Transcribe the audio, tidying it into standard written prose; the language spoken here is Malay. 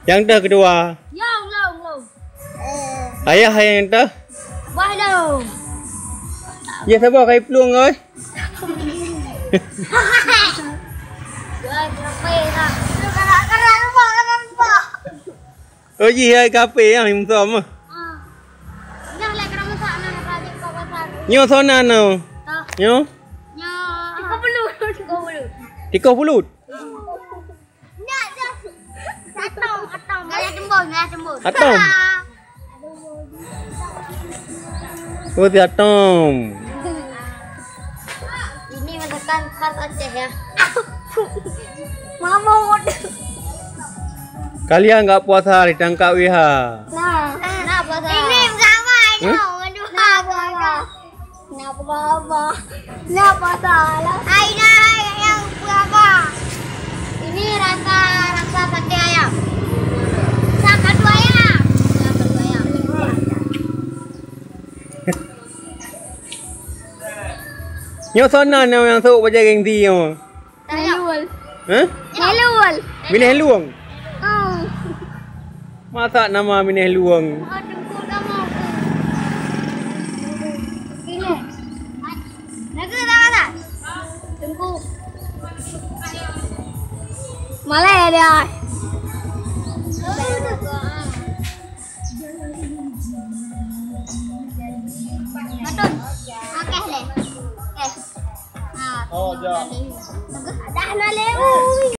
Yang dah kedua. Yang long. Ayah yang dah. Wah long. Ya sabar kai peluang oi. Oh ji hai kafe yang him som. Dah lah kena masak nak rajin kau pasar. Nyo sona no. Nyo. Nya 30. 30. Nya dah. Atong. Gaya jembut. Atom. Oh dia atom. Ini masakan khas Aceh ya. Mama Kalian enggak puasa hari tangkap WH. Nah puasa. Ini sama aja. Nah puasa. Aina yang berapa? Ini rasa sate ayam. Sate ayam. Nyo sona no yang sok baca geng ti yo. Helul. Hah? Helul. Mineh luang. Oh. Masa nama mineh luang? Tengku nama aku. Ini. Naga tak? Tengku. Malah ya dia. Betul. Okey le. Oh, dah. Dah nak le.